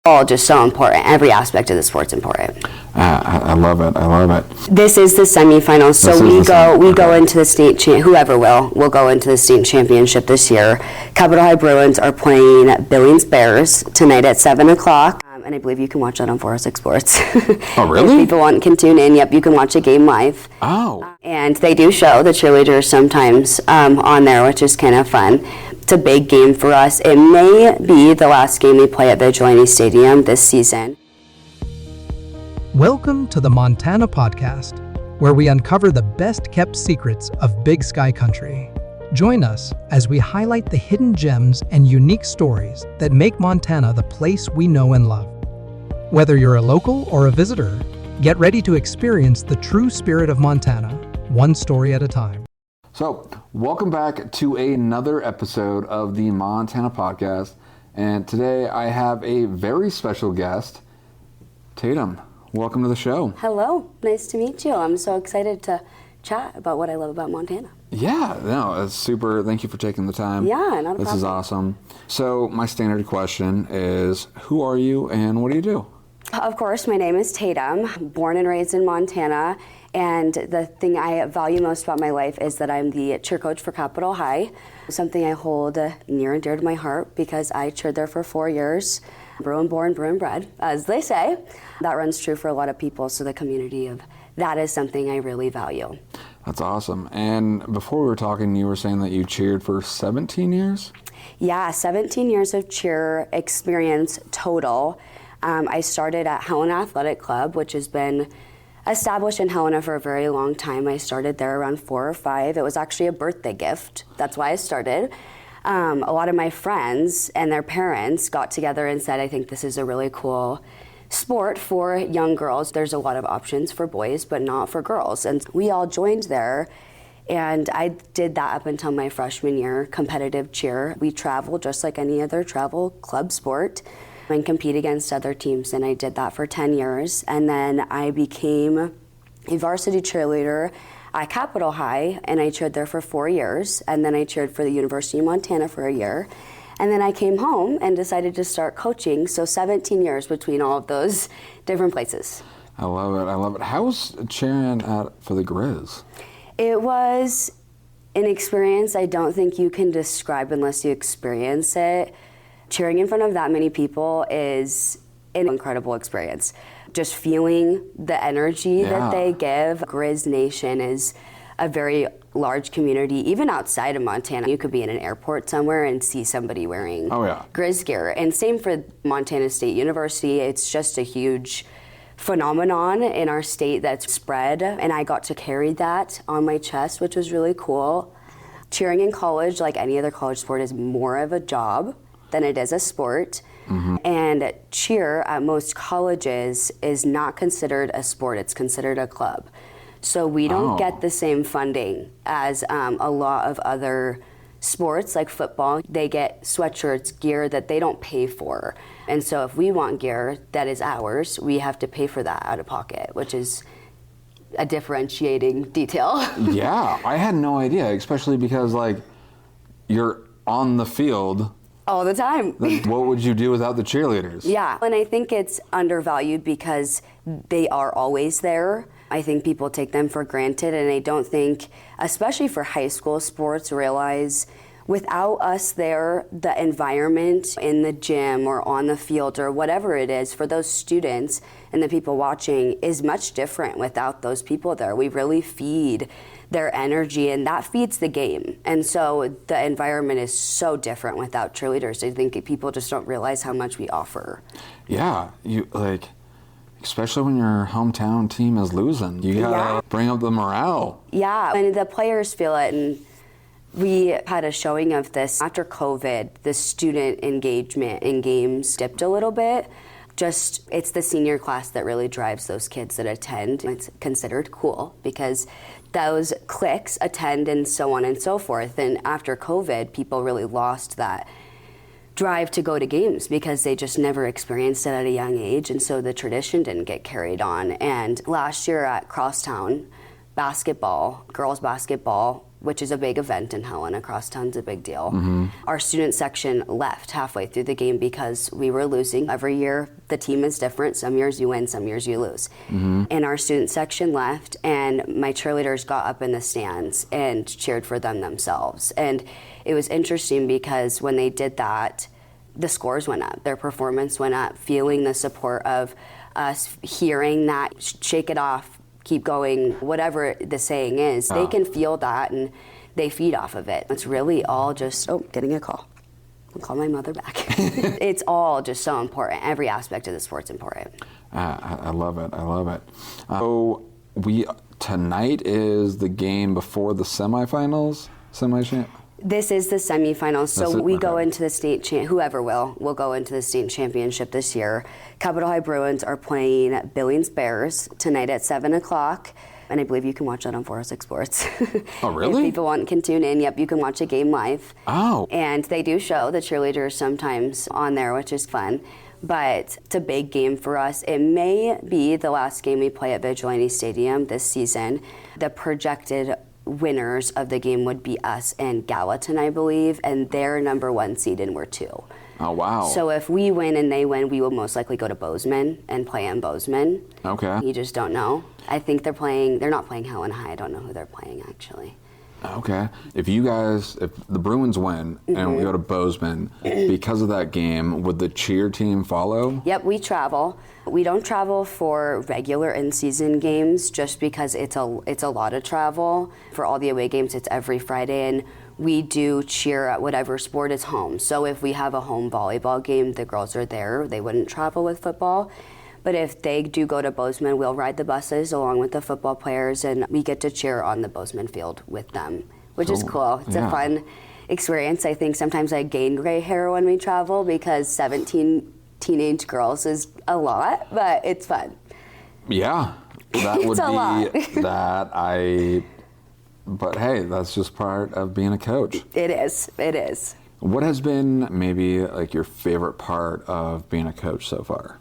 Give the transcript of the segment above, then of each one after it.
all just so important. Every aspect of the sport's important. I love it. I love it. This is the semifinals, so we go into the state whoever will go into the state championship this year. Capital High Bruins are playing Billings Bears tonight at 7:00. And I believe you can watch that on 406 Sports. Oh, really? If people can tune in. Yep, you can watch a game live. Oh. And they do show the cheerleaders sometimes on there, which is kind of fun. It's a big game for us. It may be the last game we play at Vigilante Stadium this season. Welcome to the Montana Podcast, where we uncover the best-kept secrets of Big Sky Country. Join us as we highlight the hidden gems and unique stories that make Montana the place we know and love. Whether you're a local or a visitor, get ready to experience the true spirit of Montana, one story at a time. So, welcome back to another episode of the Montana Podcast. And today I have a very special guest, Tatum. Welcome to the show. Hello, nice to meet you. I'm so excited to chat about what I love about Montana. Yeah, no, it's super. Thank you for taking the time. Yeah, not a problem. This is awesome. So, my standard question is, who are you and what do you do? Of course, my name is Tatum, born and raised in Montana, and the thing I value most about my life is that I'm the cheer coach for Capital High, something I hold near and dear to my heart because I cheered there for 4 years. Bruin born, Bruin bred, as they say. That runs true for a lot of people, so the community of that is something I really value. That's awesome. And before we were talking, you were saying that you cheered for 17 years? Yeah, 17 years of cheer experience total. I started at Helena Athletic Club, which has been established in Helena for a very long time. I started there around 4 or 5. It was actually a birthday gift. That's why I started. A lot of my friends and their parents got together and said, I think this is a really cool sport for young girls. There's a lot of options for boys, but not for girls. And we all joined there. And I did that up until my freshman year, competitive cheer. We travel just like any other travel club sport and compete against other teams, and I did that for 10 years. And then I became a varsity cheerleader at Capital High, and I cheered there for 4 years, and then I cheered for the University of Montana for a year. And then I came home and decided to start coaching, so 17 years between all of those different places. I love it, I love it. How was cheering for the Grizz? It was an experience I don't think you can describe unless you experience it. Cheering in front of that many people is an incredible experience. Just feeling the energy that they give. Grizz Nation is a very large community, even outside of Montana. You could be in an airport somewhere and see somebody wearing Grizz gear. And same for Montana State University. It's just a huge phenomenon in our state that's spread, and I got to carry that on my chest, which was really cool. Cheering in college, like any other college sport, is more of a job than it is a sport. Mm-hmm. And cheer at most colleges is not considered a sport, it's considered a club. So we don't get the same funding as a lot of other sports like football. They get sweatshirts, gear that they don't pay for. And so if we want gear that is ours, we have to pay for that out of pocket, which is a differentiating detail. Yeah, I had no idea, especially because you're on the field all the time. What would you do without the cheerleaders? Yeah, and I think it's undervalued because they are always there. I think people take them for granted, and I don't think, especially for high school sports, realize without us there, the environment in the gym or on the field or whatever it is for those students and the people watching is much different without those people there. We really feed their energy, and that feeds the game. And so the environment is so different without cheerleaders. I think people just don't realize how much we offer. Yeah, especially when your hometown team is losing. You gotta bring up the morale. Yeah, and the players feel it, and we had a showing of this. After COVID, the student engagement in games dipped a little bit. It's the senior class that really drives those kids that attend. It's considered cool because those cliques attend and so on and so forth. And after COVID, people really lost that drive to go to games because they just never experienced it at a young age. And so the tradition didn't get carried on. And last year at Crosstown, girls basketball which is a big event in Helena. Crosstown's a big deal. Our student section left halfway through the game because we were losing. Every year, the team is different. Some years you win, some years you lose. And our student section left, and my cheerleaders got up in the stands and cheered for them themselves. And it was interesting because when they did that, the scores went up, their performance went up, feeling the support of us, hearing that, shake it off, keep going, whatever the saying is, they can feel that and they feed off of it. It's really all just, getting a call. I'll call my mother back. It's all just so important. Every aspect of the sport's important. I love it. I love it. So tonight is the game before the semifinals? This is the semifinals, so we go into the state whoever will go into the state championship this year. Capital High Bruins are playing Billings Bears tonight at 7 o'clock, and I believe you can watch that on 406 Sports. Oh, really? If people can tune in, you can watch a game live. Oh. And they do show the cheerleaders sometimes on there, which is fun. But it's a big game for us. It may be the last game we play at Vigilante Stadium this season. The projected winners of the game would be us and Gallatin, I believe, and they're number 1 seed and we're 2. Oh, wow. So if we win and they win, we will most likely go to Bozeman and play in Bozeman. Okay. You just don't know. I think they're not playing Helena High. I don't know who they're playing, actually. Okay. If the Bruins win and we go to Bozeman, because of that game, would the cheer team follow? Yep, we travel. We don't travel for regular in-season games just because it's a lot of travel. For all the away games, it's every Friday, and we do cheer at whatever sport is home. So if we have a home volleyball game, the girls are there. They wouldn't travel with football. But if they do go to Bozeman, we'll ride the buses along with the football players, and we get to cheer on the Bozeman field with them, which is cool. It's a fun experience. I think sometimes I gain gray hair when we travel because 17 teenage girls is a lot, but it's fun. Yeah, that would be lot. But hey, that's just part of being a coach. It is. What has been maybe like your favorite part of being a coach so far?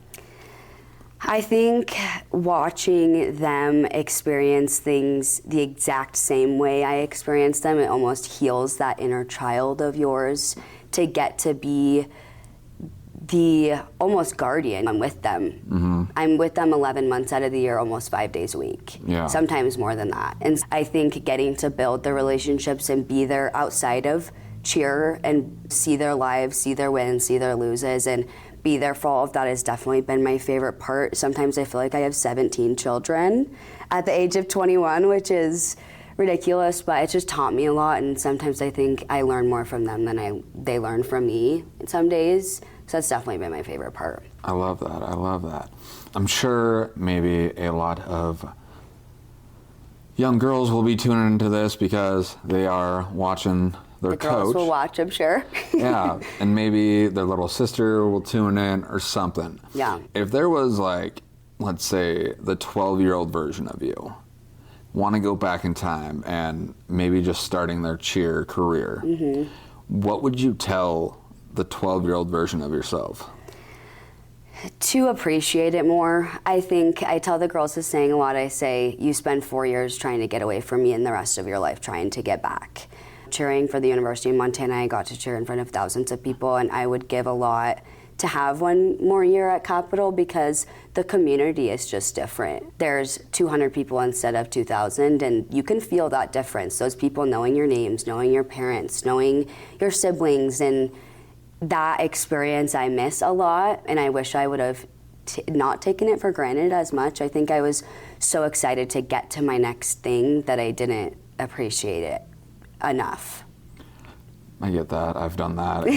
I think watching them experience things the exact same way I experienced them, it almost heals that inner child of yours to get to be the almost guardian. I'm with them. I'm with them 11 months out of the year, almost 5 days a week. Yeah. Sometimes more than that. And I think getting to build the relationships and be there outside of cheer and see their lives, see their wins, see their loses, and be there for all of that has definitely been my favorite part. Sometimes I feel like I have 17 children at the age of 21, which is ridiculous, but it just taught me a lot, and sometimes I think I learn more from them than they learn from me some days. So that's definitely been my favorite part. I love that. I'm sure maybe a lot of young girls will be tuning into this because they are watching their coach. The girls will watch, I'm sure. Yeah, and maybe their little sister will tune in or something. Yeah. If there was like, let's say, the 12-year-old version of you, want to go back in time and maybe just starting their cheer career, what would you tell the 12-year-old version of yourself? To appreciate it more. I think I tell the girls this saying a lot. I say, you spend 4 years trying to get away from me and the rest of your life trying to get back. Cheering for the University of Montana, I got to cheer in front of thousands of people, and I would give a lot to have one more year at Capital because the community is just different. There's 200 people instead of 2,000, and you can feel that difference. Those people knowing your names, knowing your parents, knowing your siblings, and that experience I miss a lot, and I wish I would have not taken it for granted as much. I think I was so excited to get to my next thing that I didn't appreciate it enough. I get that. I've done that. I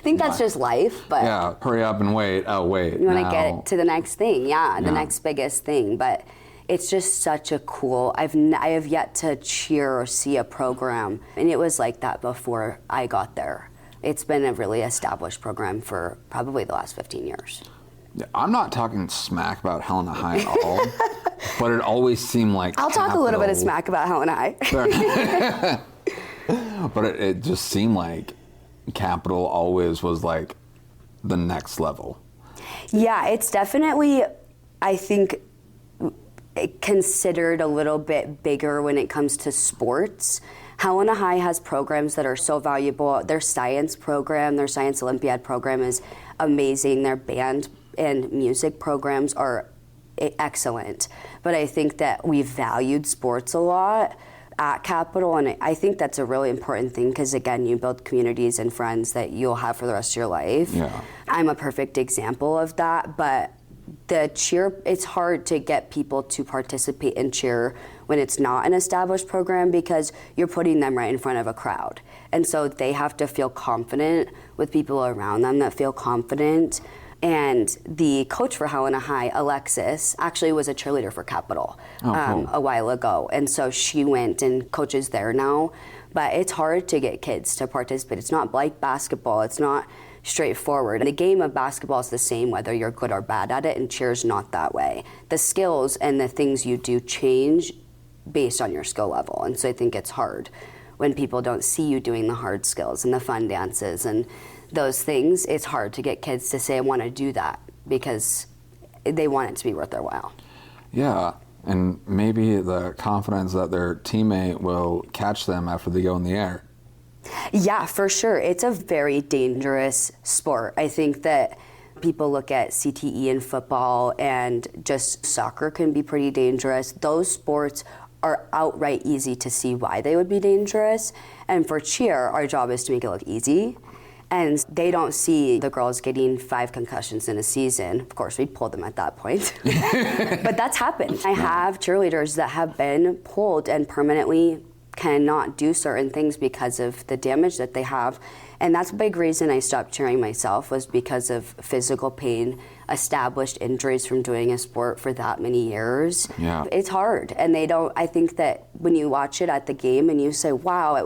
think that's just life, but yeah, hurry up and wait. Oh, wait. You want to get to the next thing, the next biggest thing. But it's just such a cool. I have yet to cheer or see a program, and it was like that before I got there. It's been a really established program for probably the last 15 years. I'm not talking smack about Helena High at all, but it always seemed like I'll talk a little bit of smack about Helena High. But it just seemed like Capital always was like the next level. Yeah, it's definitely, I think, considered a little bit bigger when it comes to sports. Helena High has programs that are so valuable. Their science program, their science Olympiad program is amazing. Their band and music programs are excellent. But I think that we valued sports a lot at Capital, and I think that's a really important thing because, again, you build communities and friends that you'll have for the rest of your life. Yeah. I'm a perfect example of that, but the cheer, it's hard to get people to participate in cheer when it's not an established program because you're putting them right in front of a crowd. And so they have to feel confident with people around them that feel confident. And the coach for Helena High, Alexis, actually was a cheerleader for Capital cool. a while ago. And so she went and coaches there now. But it's hard to get kids to participate. It's not like basketball. It's not straightforward. The game of basketball is the same whether you're good or bad at it, and cheer's not that way. The skills and the things you do change based on your skill level. And so I think it's hard when people don't see you doing the hard skills and the fun dances and those things. It's hard to get kids to say, I want to do that, because they want it to be worth their while. Yeah, and maybe the confidence that their teammate will catch them after they go in the air. Yeah, for sure. It's a very dangerous sport. I think that people look at CTE in football, and just soccer can be pretty dangerous. Those sports are outright easy to see why they would be dangerous. And for cheer, our job is to make it look easy. And they don't see the girls getting 5 concussions in a season. Of course, we'd pull them at that point. But that's happened. I have cheerleaders that have been pulled and permanently cannot do certain things because of the damage that they have. And that's a big reason I stopped cheering myself, was because of physical pain, established injuries from doing a sport for that many years. Yeah. It's hard. And I think that when you watch it at the game and you say, wow,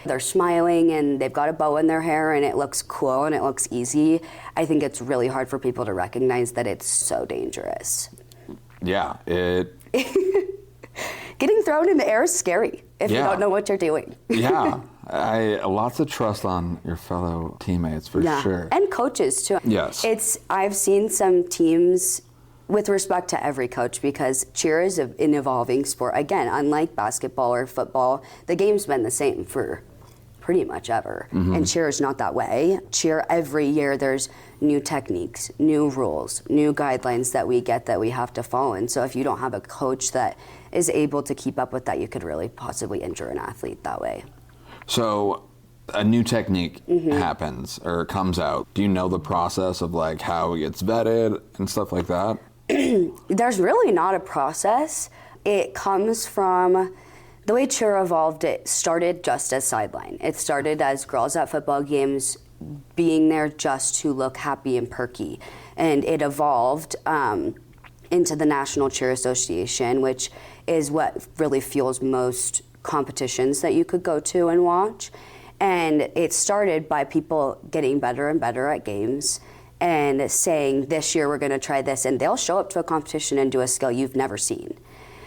they're smiling and they've got a bow in their hair and it looks cool and it looks easy, I think it's really hard for people to recognize that it's so dangerous. Yeah, Getting thrown in the air is scary if you Yeah. don't know what you're doing. Yeah, lots of trust on your fellow teammates for sure. And coaches too. Yes. I've seen some teams, with respect to every coach, because cheer is an evolving sport. Again, unlike basketball or football, the game's been the same for pretty much ever. Mm-hmm. And cheer is not that way. Cheer, every year there's new techniques, new rules, new guidelines that we get that we have to follow. And so if you don't have a coach that is able to keep up with that, you could really possibly injure an athlete that way. So a new technique happens or comes out. Do you know the process of like how it gets vetted and stuff like that? There's really not a process. It comes from the way cheer evolved. It started just as sideline. It started as girls at football games being there just to look happy and perky. And it evolved into the National Cheer Association, which is what really fuels most competitions that you could go to and watch. And it started by people getting better and better at games and saying, this year we're going to try this, and they'll show up to a competition and do a skill you've never seen,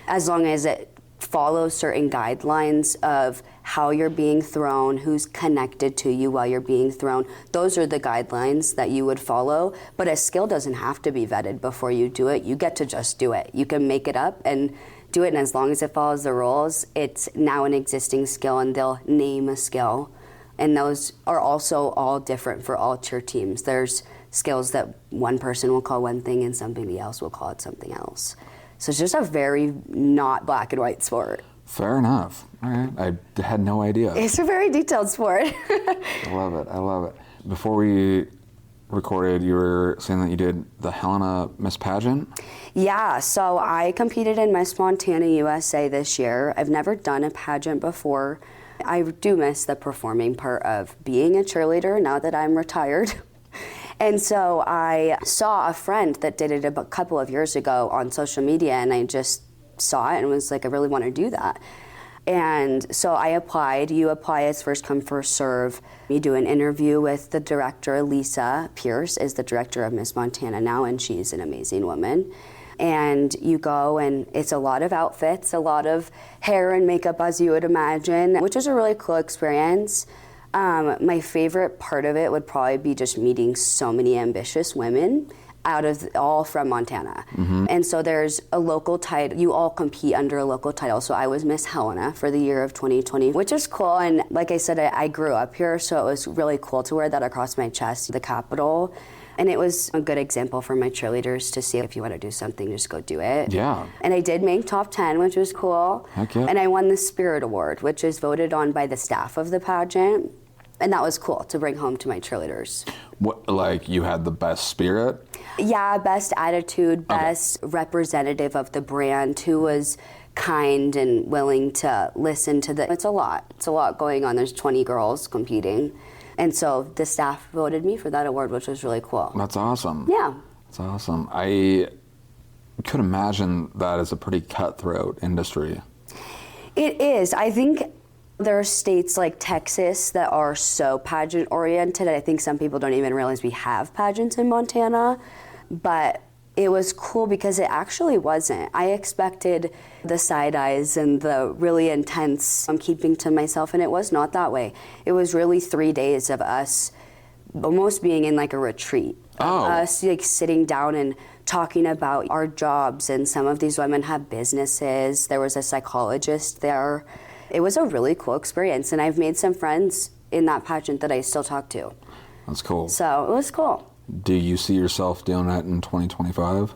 as long as it follows certain guidelines of how you're being thrown, who's connected to you while you're being thrown. Those are the guidelines that you would follow, but a skill doesn't have to be vetted before you do it. You get to just do it. You can make it up and do it, and as long as it follows the rules, it's now an existing skill, and they'll name a skill. And those are also all different for all cheer teams. There's skills that one person will call one thing and somebody else will call it something else. So it's just a very not black and white sport. Fair enough. All right. I had no idea. It's a very detailed sport. I love it. I love it. Before we recorded, you were saying that you did the Helena Miss Pageant? Yeah, so I competed in Miss Montana USA this year. I've never done a pageant before. I do miss the performing part of being a cheerleader now that I'm retired. And so I saw a friend that did it a couple of years ago on social media, and I just saw it and was like, I really want to do that. And so I applied. You apply as first come, first serve. You do an interview with the director. Lisa Pierce is the director of Miss Montana now, and she's an amazing woman. And you go, and it's a lot of outfits, a lot of hair and makeup, as you would imagine, which is a really cool experience. My favorite part of it would probably be just meeting so many ambitious women all from Montana. And so there's a local title. You all compete under a local title. So I was Miss Helena for the year of 2020, which is cool. And like I said, I grew up here, so it was really cool to wear that across my chest, the Capital. And it was a good example for my cheerleaders to see if you want to do something, just go do it. Yeah. And I did make top 10, which was cool. Heck yeah. And I won the Spirit Award, which is voted on by the staff of the pageant. And that was cool to bring home to my cheerleaders. What, like you had the best spirit? Yeah, best attitude, best representative of the brand, who was kind and willing to listen to it's a lot. It's a lot going on. There's 20 girls competing. And so the staff voted me for that award, which was really cool. That's awesome. Yeah. That's awesome. I could imagine that is a pretty cutthroat industry. It is. I think there are states like Texas that are so pageant oriented. I think some people don't even realize we have pageants in Montana. But it was cool because it actually wasn't. I expected the side eyes and the really intense keeping to myself, and it was not that way. It was really 3 days of us almost being in like a retreat. Oh. Us like sitting down and talking about our jobs, and some of these women have businesses. There was a psychologist there. It was a really cool experience, and I've made some friends in that pageant that I still talk to. That's cool. So it was cool. Do you see yourself doing that in 2025?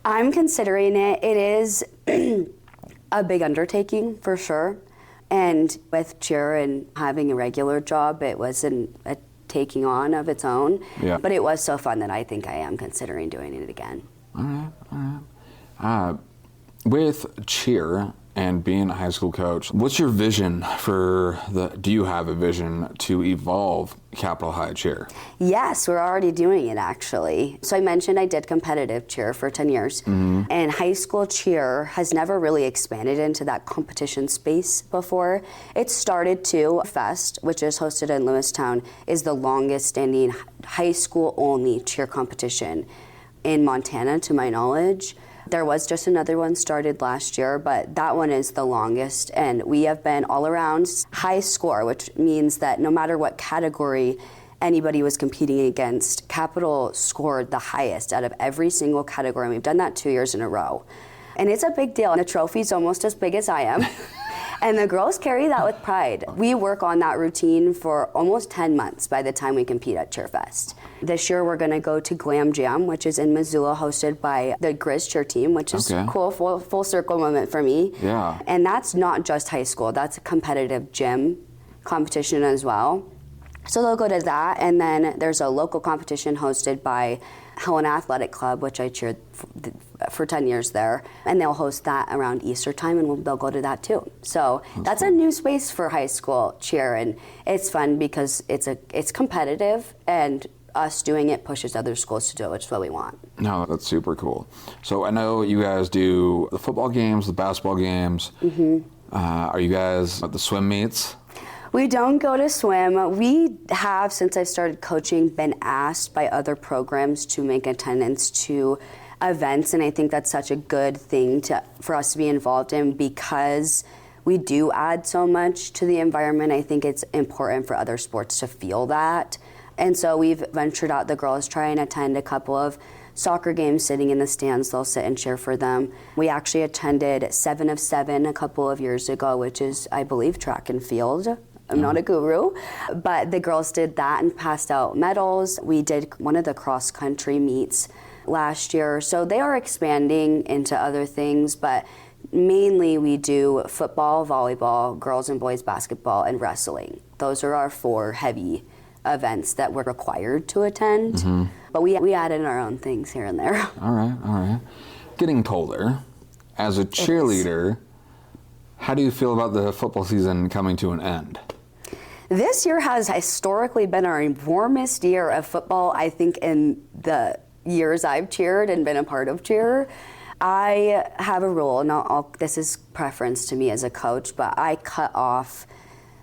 I'm considering it. It is a big undertaking for sure. And with cheer and having a regular job, it wasn't a taking on of its own. Yeah. But it was so fun that I think I am considering doing it again. All right. With cheer and being a high school coach, what's your vision do you have a vision to evolve Capital High cheer? Yes, we're already doing it actually. So I mentioned I did competitive cheer for 10 years. And high school cheer has never really expanded into that competition space before. It started to Fest, which is hosted in Lewistown, is the longest standing high school only cheer competition in Montana to my knowledge. There was just another one started last year, but that one is the longest, and we have been all around high score, which means that no matter what category anybody was competing against, Capital scored the highest out of every single category, and we've done that 2 years in a row. And it's a big deal, and the trophy's almost as big as I am. And the girls carry that with pride. We work on that routine for almost 10 months by the time we compete at Cheerfest. This year we're going to go to Glam Jam, which is in Missoula, hosted by the Grizz cheer team, which is cool, full circle moment for me. Yeah. And that's not just high school, that's a competitive gym competition as well. So they'll go to that, and then there's a local competition hosted by Helena Athletic Club, which I cheered for 10 years there, and they'll host that around Easter time, and they'll go to that too. So that's cool. A new space for high school cheer, and it's fun because it's competitive, and us doing it pushes other schools to do it, which is what we want. No, that's super cool. So I know you guys do the football games, the basketball games. Are you guys at the swim meets? We don't go to swim. We have, since I started coaching, been asked by other programs to make attendance to events, and I think that's such a good thing for us to be involved in because we do add so much to the environment. I think it's important for other sports to feel that. And so we've ventured out. The girls try and attend a couple of soccer games sitting in the stands. They'll sit and cheer for them. We actually attended 7 of 7 a couple of years ago, which is, I believe, track and field. I'm not a guru, but the girls did that and passed out medals. We did one of the cross-country meets last year. So they are expanding into other things, but mainly we do football, volleyball, girls and boys basketball, and wrestling. Those are our 4 heavy events that we're required to attend. But we add in our own things here and there. All right. Getting colder. As a cheerleader, how do you feel about the football season coming to an end? This year has historically been our warmest year of football, I think, in the years I've cheered and been a part of cheer. I have a rule, and this is preference to me as a coach, but I cut off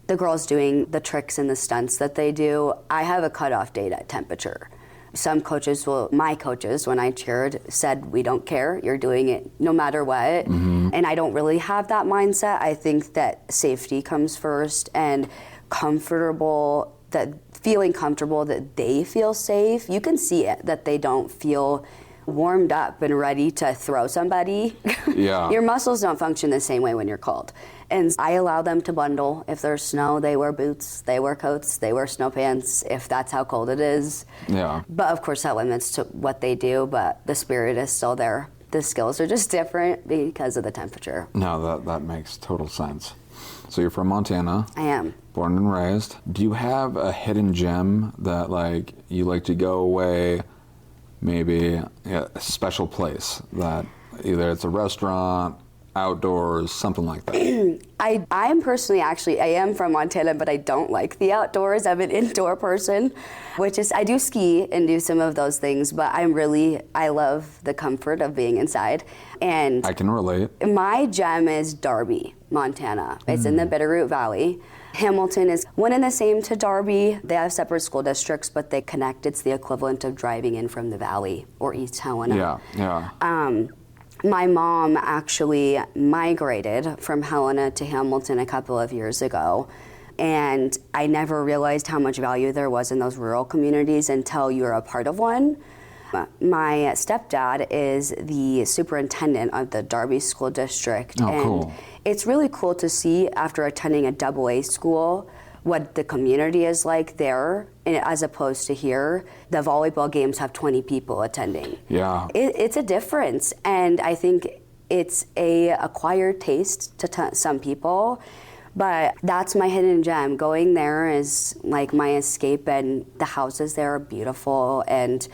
the girls doing the tricks and the stunts that they do. I have a cutoff date at temperature. Some coaches my coaches, when I cheered, said, we don't care, you're doing it no matter what. And I don't really have that mindset. I think that safety comes first, and comfortable that feeling comfortable, that they feel safe. You can see it, that they don't feel warmed up and ready to throw somebody. Yeah. Your muscles don't function the same way when you're cold. And I allow them to bundle. If there's snow, they wear boots, they wear coats, they wear snow pants, if that's how cold it is. Yeah. But of course that limits to what they do, but the spirit is still there. The skills are just different because of the temperature. No, that makes total sense. So you're from Montana. I am. Born and raised. Do you have a hidden gem that like you like to go away, maybe a special place that either it's a restaurant, outdoors, something like that? I'm personally I am from Montana, but I don't like the outdoors. I'm an indoor person, I do ski and do some of those things, but I love the comfort of being inside. And I can relate. My gem is Darby, Montana. It's in the Bitterroot Valley. Hamilton is one and the same to Darby. They have separate school districts, but they connect. It's the equivalent of driving in from the valley or East Helena. Yeah. My mom actually migrated from Helena to Hamilton a couple of years ago, and I never realized how much value there was in those rural communities until you're a part of one. My stepdad is the superintendent of the Darby School District. Oh, and cool. It's really cool to see, after attending a AA school, what the community is like there, and as opposed to here. The volleyball games have 20 people attending. Yeah. It's a difference, and I think it's a acquired taste to some people, but that's my hidden gem. Going there is like my escape, and the houses there are beautiful, and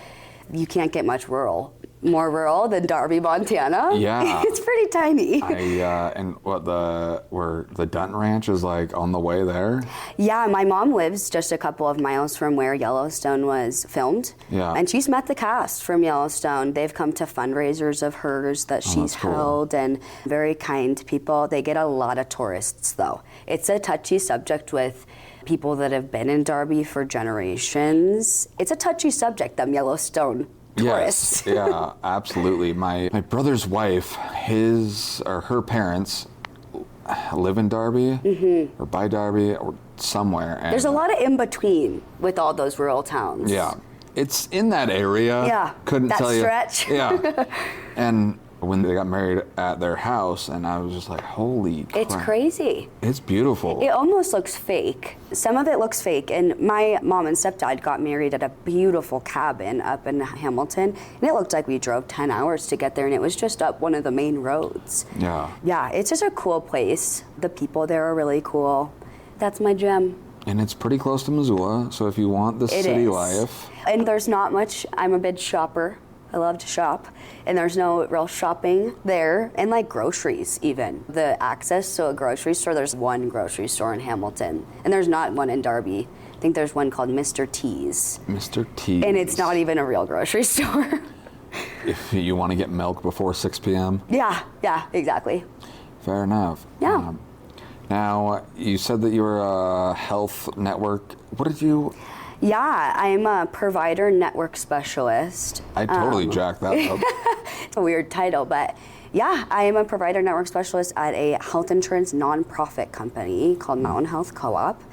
you can't get much more rural than Darby, Montana. Yeah. It's pretty tiny. And where the Dunton Ranch is like on the way there? Yeah, my mom lives just a couple of miles from where Yellowstone was filmed. Yeah. And she's met the cast from Yellowstone. They've come to fundraisers of hers that she's cool. held, and very kind people. They get a lot of tourists though. It's a touchy subject with people that have been in Darby for generations. It's a touchy subject, them Yellowstone tourists. Yes, yeah, absolutely. My brother's wife, her parents live in Darby or by Darby or somewhere. And there's a lot of in between with all those rural towns. Yeah, it's in that area. Yeah, couldn't that tell you. stretch. Yeah, and when they got married at their house, and I was just like, holy crap. It's crazy. It's beautiful. It almost looks fake. Some of it looks fake. And my mom and stepdad got married at a beautiful cabin up in Hamilton. And it looked like we drove 10 hours to get there, and it was just up one of the main roads. Yeah. Yeah, it's just a cool place. The people there are really cool. That's my gem. And it's pretty close to Missoula, so if you want the city life. And there's not much. I'm a big shopper. I love to shop, and there's no real shopping there, and like groceries even. The access to a grocery store, there's one grocery store in Hamilton, and there's not one in Darby. I think there's one called Mr. T's. Mr. T's. And it's not even a real grocery store. If you want to get milk before 6 p.m. Yeah, exactly. Fair enough. Yeah. Now, you said that you were a health network. What did you... Yeah, I'm a provider network specialist. I totally jacked that up. It's a weird title, but yeah, I am a provider network specialist at a health insurance nonprofit company called Mountain Health Co-op.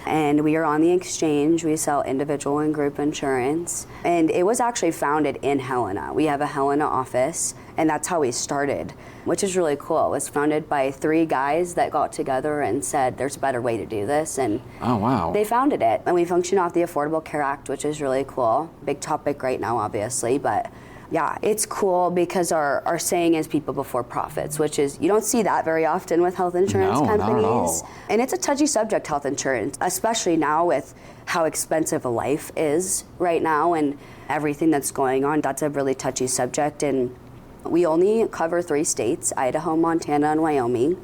And we are on the exchange. We sell individual and group insurance. And it was actually founded in Helena. We have a Helena office, and that's how we started, which is really cool. It was founded by 3 guys that got together and said, there's a better way to do this. And oh, wow. They founded it. And we function off the Affordable Care Act, which is really cool. Big topic right now, obviously, but yeah, it's cool because our saying is people before profits, which is, you don't see that very often with health insurance companies. Not at all. And it's a touchy subject, health insurance, especially now with how expensive a life is right now and everything that's going on. That's a really touchy subject. And we only cover 3 states, Idaho, Montana, and Wyoming.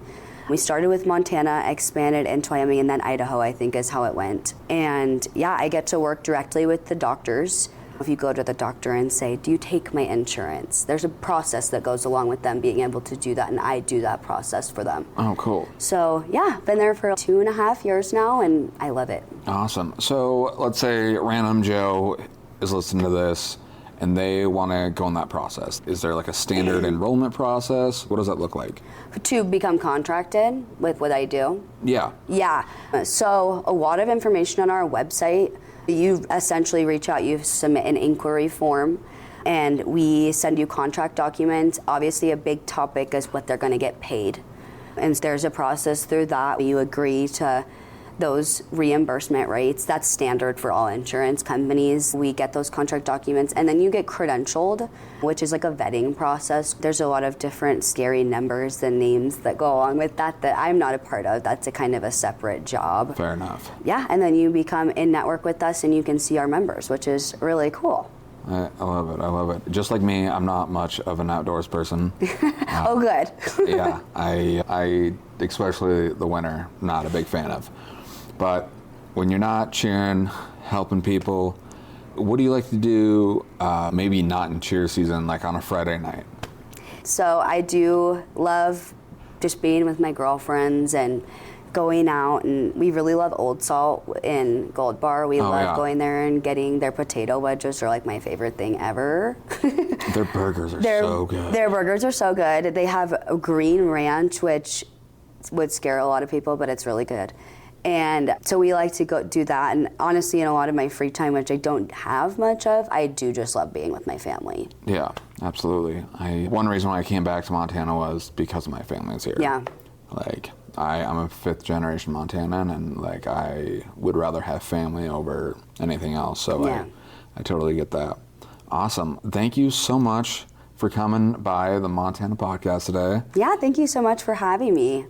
We started with Montana, expanded into Wyoming, and then Idaho, I think, is how it went. And yeah, I get to work directly with the doctors. If you go to the doctor and say, do you take my insurance? There's a process that goes along with them being able to do that, and I do that process for them. Oh, cool. So yeah, been there for 2.5 years now, and I love it. Awesome. So let's say Random Joe is listening to this, and they want to go in that process. Is there like a standard enrollment process? What does that look like? To become contracted with what I do? Yeah. Yeah. So a lot of information on our website. You essentially reach out, you submit an inquiry form, and we send you contract documents. Obviously, a big topic is what they're going to get paid. And there's a process through that. You agree to those reimbursement rates. That's standard for all insurance companies. We get those contract documents, and then you get credentialed, which is like a vetting process. There's a lot of different scary numbers and names that go along with that I'm not a part of. That's a kind of a separate job. Fair enough. Yeah, and then you become in network with us, and you can see our members, which is really cool. I love it. I love it. Just like me, I'm not much of an outdoors person. Oh, good. Yeah, I especially the winter, not a big fan of. But when you're not cheering, helping people, what do you like to do, maybe not in cheer season, like on a Friday night? So I do love just being with my girlfriends and going out, and we really love Old Salt in Gold Bar. We love going there and getting their potato wedges are like my favorite thing ever. Their burgers are so good. Their burgers are so good. They have a green ranch, which would scare a lot of people, but it's really good. And so we like to go do that. And honestly, in a lot of my free time, which I don't have much of, I do just love being with my family. Yeah, absolutely. One reason why I came back to Montana was because of my family's here. Yeah. Like, I'm a 5th generation Montanan, and like I would rather have family over anything else. So yeah. I totally get that. Awesome. Thank you so much for coming by the Montana podcast today. Yeah, thank you so much for having me.